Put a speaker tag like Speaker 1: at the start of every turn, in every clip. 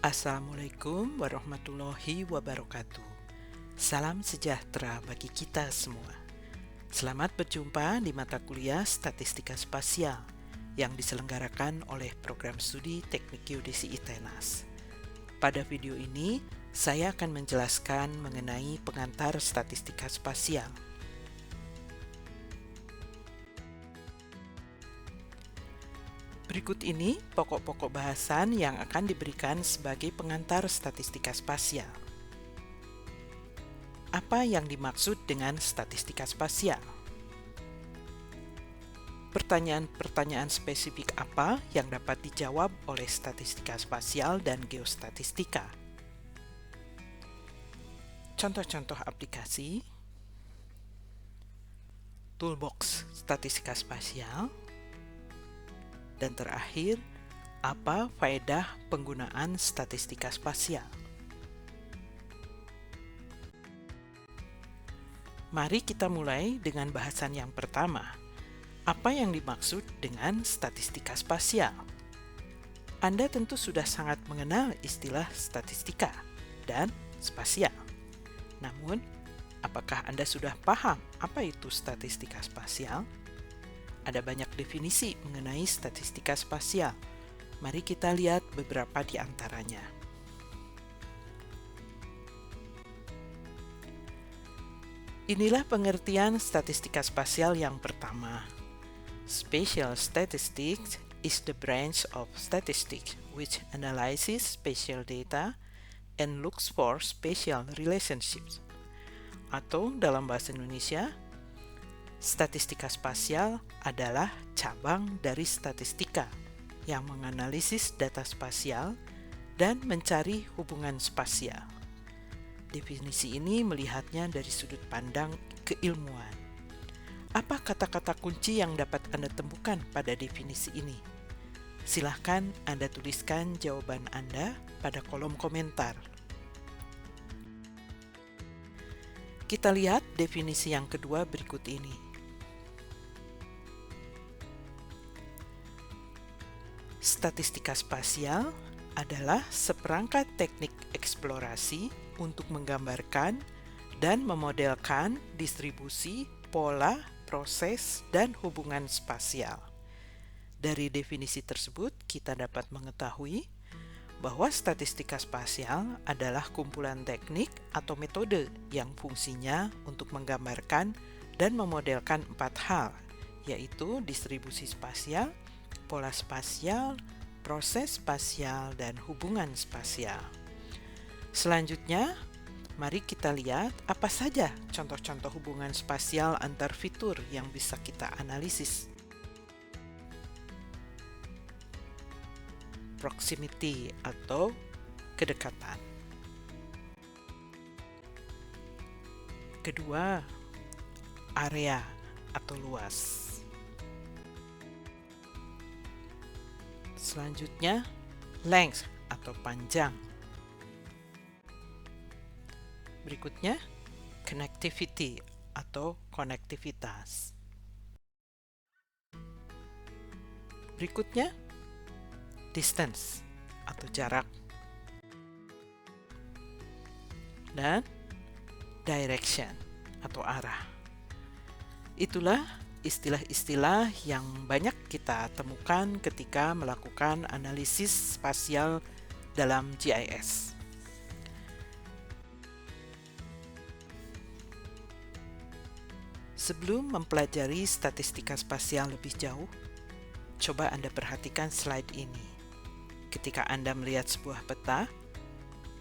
Speaker 1: Assalamualaikum warahmatullahi wabarakatuh. Salam sejahtera bagi kita semua. Selamat berjumpa di mata kuliah Statistika Spasial yang diselenggarakan oleh Program Studi Teknik Geodesi ITENAS. Pada video ini, saya akan menjelaskan mengenai pengantar statistika spasial. Berikut ini pokok-pokok bahasan yang akan diberikan sebagai pengantar statistika spasial. Apa yang dimaksud dengan statistika spasial? Pertanyaan-pertanyaan spesifik apa yang dapat dijawab oleh statistika spasial dan geostatistika? Contoh-contoh aplikasi, toolbox statistika spasial, dan terakhir, apa faedah penggunaan statistika spasial? Mari kita mulai dengan bahasan yang pertama. Apa yang dimaksud dengan statistika spasial? Anda tentu sudah sangat mengenal istilah statistika dan spasial. Namun, apakah Anda sudah paham apa itu statistika spasial? Ada banyak definisi mengenai statistika spasial. Mari kita lihat beberapa di antaranya. Inilah pengertian statistika spasial yang pertama. Spatial statistics is the branch of statistics which analyzes spatial data and looks for spatial relationships. Atau dalam bahasa Indonesia, statistika spasial adalah cabang dari statistika yang menganalisis data spasial dan mencari hubungan spasial. Definisi ini melihatnya dari sudut pandang keilmuan. Apa kata-kata kunci yang dapat Anda temukan pada definisi ini? Silahkan Anda tuliskan jawaban Anda pada kolom komentar. Kita lihat definisi yang kedua berikut ini. Statistika spasial adalah seperangkat teknik eksplorasi untuk menggambarkan dan memodelkan distribusi, pola, proses, dan hubungan spasial. Dari definisi tersebut, kita dapat mengetahui bahwa statistika spasial adalah kumpulan teknik atau metode yang fungsinya untuk menggambarkan dan memodelkan 4 hal, yaitu distribusi spasial, pola spasial, proses spasial, dan hubungan spasial. Selanjutnya, mari kita lihat apa saja contoh-contoh hubungan spasial antar fitur yang bisa kita analisis. Proximity atau kedekatan. Kedua, area atau luas. Selanjutnya, length atau panjang. Berikutnya, connectivity atau konektivitas. Berikutnya, distance atau jarak. Dan direction atau arah. Itulah istilah-istilah yang banyak kita temukan ketika melakukan analisis spasial dalam GIS. Sebelum mempelajari statistika spasial lebih jauh, coba Anda perhatikan slide ini. Ketika Anda melihat sebuah peta,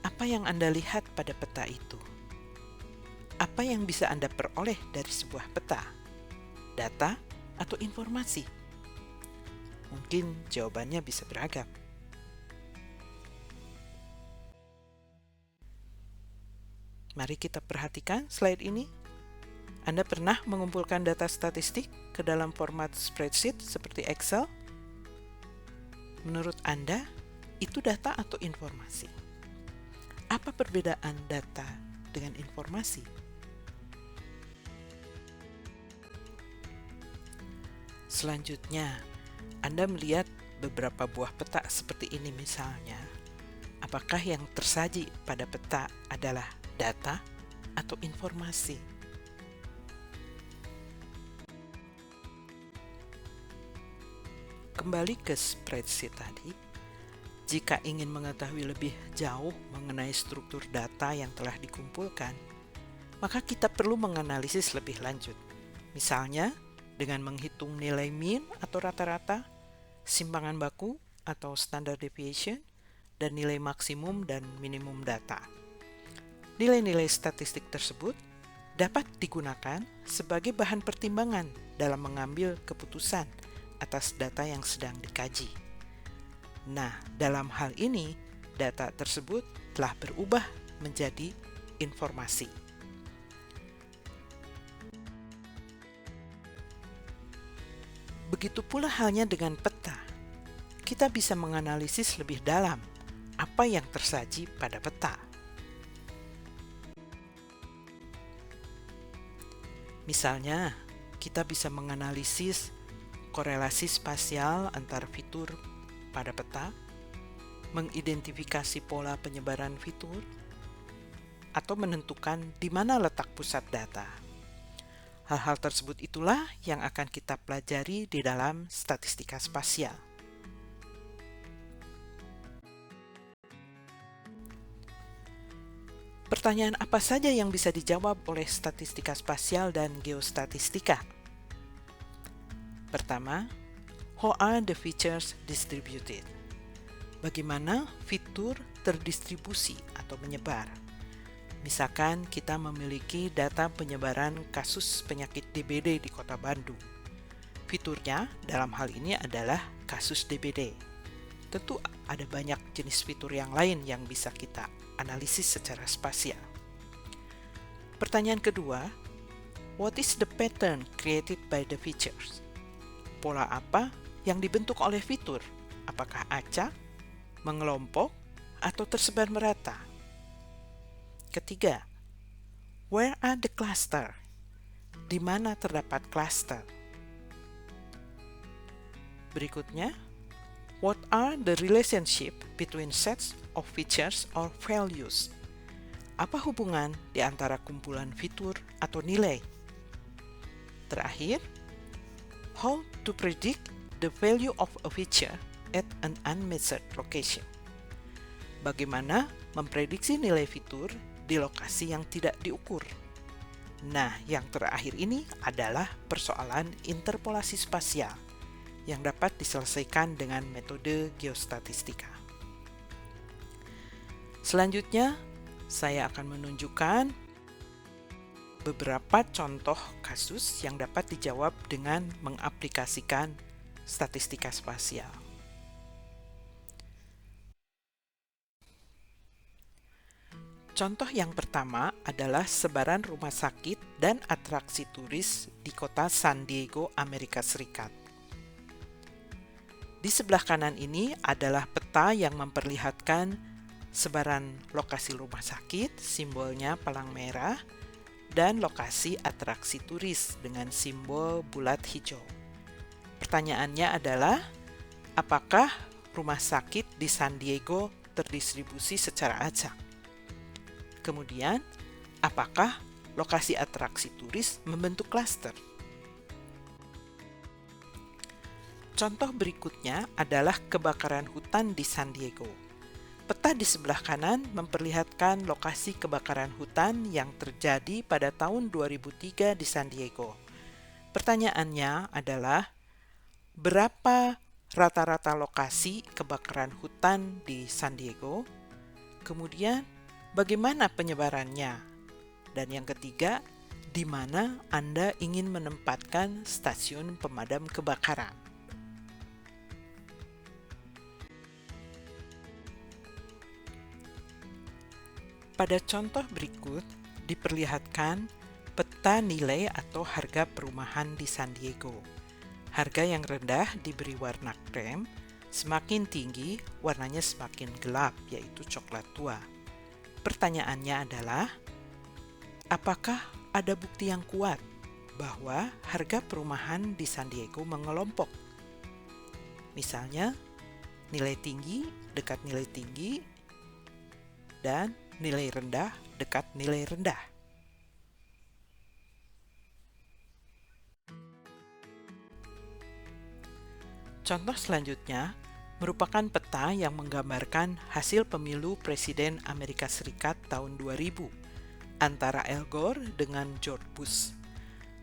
Speaker 1: apa yang Anda lihat pada peta itu? Apa yang bisa Anda peroleh dari sebuah peta? Data atau informasi? Mungkin jawabannya bisa beragam. Mari kita perhatikan slide ini. Anda pernah mengumpulkan data statistik ke dalam format spreadsheet seperti Excel? Menurut Anda, itu data atau informasi? Apa perbedaan data dengan informasi? Selanjutnya, Anda melihat beberapa buah peta seperti ini misalnya. Apakah yang tersaji pada peta adalah data atau informasi? Kembali ke spreadsheet tadi, jika ingin mengetahui lebih jauh mengenai struktur data yang telah dikumpulkan, maka kita perlu menganalisis lebih lanjut. Misalnya, dengan menghitung nilai mean atau rata-rata, simpangan baku atau standard deviation, dan nilai maksimum dan minimum data. Nilai-nilai statistik tersebut dapat digunakan sebagai bahan pertimbangan dalam mengambil keputusan atas data yang sedang dikaji. Nah, dalam hal ini, data tersebut telah berubah menjadi informasi. Begitu pula halnya dengan peta. Kita bisa menganalisis lebih dalam apa yang tersaji pada peta. Misalnya, kita bisa menganalisis korelasi spasial antar fitur pada peta, mengidentifikasi pola penyebaran fitur, atau menentukan di mana letak pusat data. Hal-hal tersebut itulah yang akan kita pelajari di dalam statistika spasial. Pertanyaan apa saja yang bisa dijawab oleh statistika spasial dan geostatistika? Pertama, how are the features distributed? Bagaimana fitur terdistribusi atau menyebar? Misalkan kita memiliki data penyebaran kasus penyakit DBD di Kota Bandung. Fiturnya dalam hal ini adalah kasus DBD. Tentu ada banyak jenis fitur yang lain yang bisa kita analisis secara spasial. Pertanyaan kedua, what is the pattern created by the features? Pola apa yang dibentuk oleh fitur? Apakah acak, mengelompok, atau tersebar merata? Ketiga, where are the cluster? Di mana terdapat cluster? Berikutnya, what are the relationship between sets of features or values? Apa hubungan di antara kumpulan fitur atau nilai? Terakhir, how to predict the value of a feature at an unmeasured location? Bagaimana memprediksi nilai fitur di lokasi yang tidak diukur? Nah, yang terakhir ini adalah persoalan interpolasi spasial yang dapat diselesaikan dengan metode geostatistika. Selanjutnya, saya akan menunjukkan beberapa contoh kasus yang dapat dijawab dengan mengaplikasikan statistika spasial. Contoh yang pertama adalah sebaran rumah sakit dan atraksi turis di kota San Diego, Amerika Serikat. Di sebelah kanan ini adalah peta yang memperlihatkan sebaran lokasi rumah sakit, simbolnya palang merah, dan lokasi atraksi turis dengan simbol bulat hijau. Pertanyaannya adalah, apakah rumah sakit di San Diego terdistribusi secara acak? Kemudian, apakah lokasi atraksi turis membentuk klaster? Contoh berikutnya adalah kebakaran hutan di San Diego. Peta di sebelah kanan memperlihatkan lokasi kebakaran hutan yang terjadi pada tahun 2003 di San Diego. Pertanyaannya adalah, berapa rata-rata lokasi kebakaran hutan di San Diego? Kemudian, bagaimana penyebarannya? Dan yang ketiga, di mana Anda ingin menempatkan stasiun pemadam kebakaran? Pada contoh berikut diperlihatkan peta nilai atau harga perumahan di San Diego. Harga yang rendah diberi warna krem, semakin tinggi warnanya semakin gelap, yaitu coklat tua. Pertanyaannya adalah, apakah ada bukti yang kuat bahwa harga perumahan di San Diego mengelompok? Misalnya, nilai tinggi dekat nilai tinggi, dan nilai rendah dekat nilai rendah. Contoh selanjutnya merupakan peta yang menggambarkan hasil pemilu Presiden Amerika Serikat tahun 2000 antara Al Gore dengan George Bush.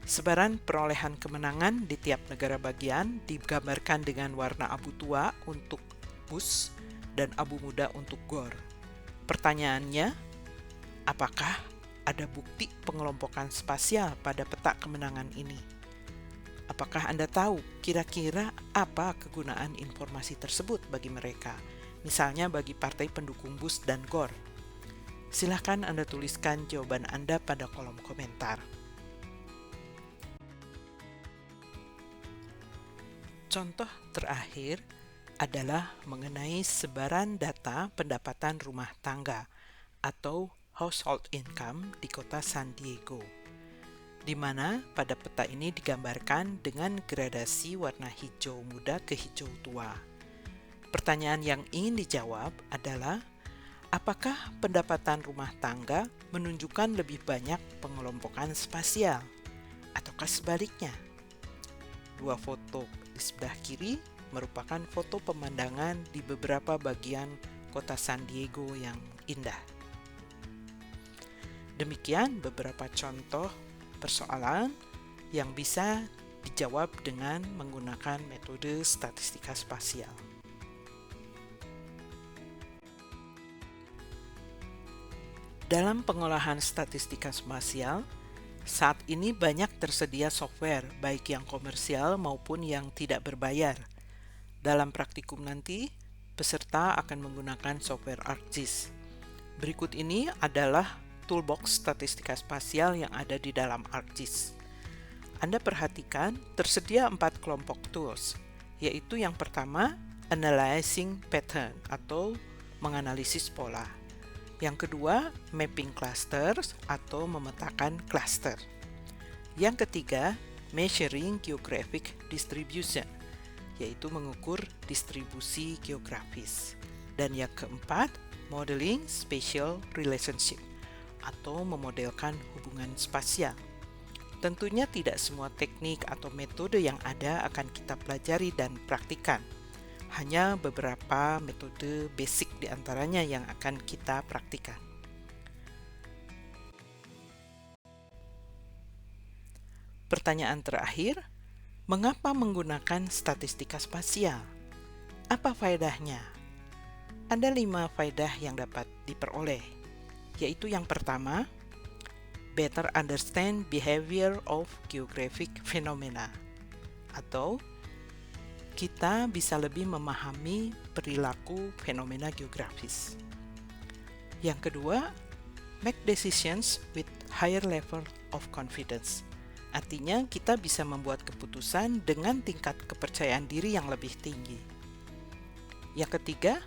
Speaker 1: Sebaran perolehan kemenangan di tiap negara bagian digambarkan dengan warna abu tua untuk Bush dan abu muda untuk Gore. Pertanyaannya, apakah ada bukti pengelompokan spasial pada peta kemenangan ini? Apakah Anda tahu kira-kira apa kegunaan informasi tersebut bagi mereka? Misalnya bagi partai pendukung Bush dan Gore. Silahkan Anda tuliskan jawaban Anda pada kolom komentar. Contoh terakhir adalah mengenai sebaran data pendapatan rumah tangga atau household income di kota San Diego, di mana pada peta ini digambarkan dengan gradasi warna hijau muda ke hijau tua. Pertanyaan yang ingin dijawab adalah, apakah pendapatan rumah tangga menunjukkan lebih banyak pengelompokan spasial, ataukah sebaliknya? Dua foto di sebelah kiri merupakan foto pemandangan di beberapa bagian kota San Diego yang indah. Demikian beberapa contoh persoalan yang bisa dijawab dengan menggunakan metode statistika spasial. Dalam pengolahan statistika spasial, saat ini banyak tersedia software, baik yang komersial maupun yang tidak berbayar. Dalam praktikum nanti, peserta akan menggunakan software ArcGIS. Berikut ini adalah toolbox statistika spasial yang ada di dalam ArcGIS. Anda perhatikan tersedia 4 kelompok tools, yaitu yang pertama, analyzing pattern atau menganalisis pola. Yang kedua, mapping clusters atau memetakan cluster. Yang ketiga, measuring geographic distribution, yaitu mengukur distribusi geografis. Dan yang keempat, modeling spatial relationship atau memodelkan hubungan spasial. Tentunya tidak semua teknik atau metode yang ada akan kita pelajari dan praktikkan. Hanya beberapa metode basic di antaranya yang akan kita praktikkan. Pertanyaan terakhir, mengapa menggunakan statistika spasial? Apa faedahnya? Ada 5 faedah yang dapat diperoleh, yaitu yang pertama, better understand behavior of geographic phenomena, atau kita bisa lebih memahami perilaku fenomena geografis. Yang kedua, make decisions with higher level of confidence. Artinya kita bisa membuat keputusan dengan tingkat kepercayaan diri yang lebih tinggi. Yang ketiga,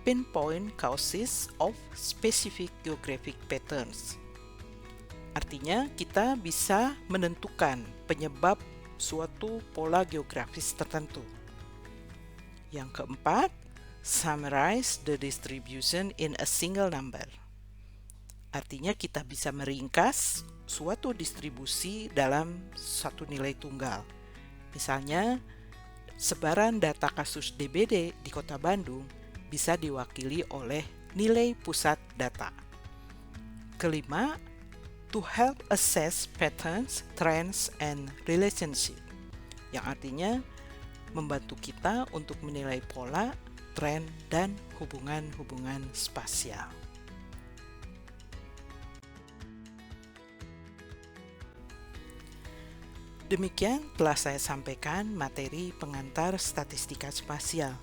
Speaker 1: pinpoint causes of specific geographic patterns. Artinya kita bisa menentukan penyebab suatu pola geografis tertentu. Yang keempat, summarize the distribution in a single number. Artinya kita bisa meringkas suatu distribusi dalam satu nilai tunggal. Misalnya, sebaran data kasus DBD di Kota Bandung bisa diwakili oleh nilai pusat data. Kelima, to help assess patterns, trends, and relationship, yang artinya membantu kita untuk menilai pola, tren, dan hubungan-hubungan spasial. Demikian telah saya sampaikan materi pengantar statistika spasial.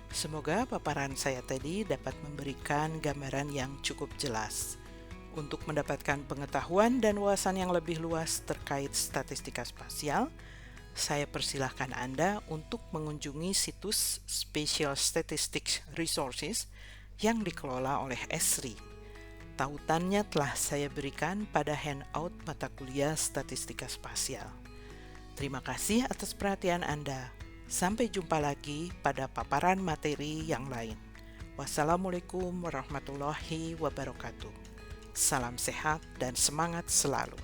Speaker 1: Semoga paparan saya tadi dapat memberikan gambaran yang cukup jelas. Untuk mendapatkan pengetahuan dan wawasan yang lebih luas terkait statistika spasial, saya persilahkan Anda untuk mengunjungi situs Spatial Statistics Resources yang dikelola oleh Esri. Tautannya telah saya berikan pada handout mata kuliah statistika spasial. Terima kasih atas perhatian Anda. Sampai jumpa lagi pada paparan materi yang lain. Wassalamualaikum warahmatullahi wabarakatuh. Salam sehat dan semangat selalu.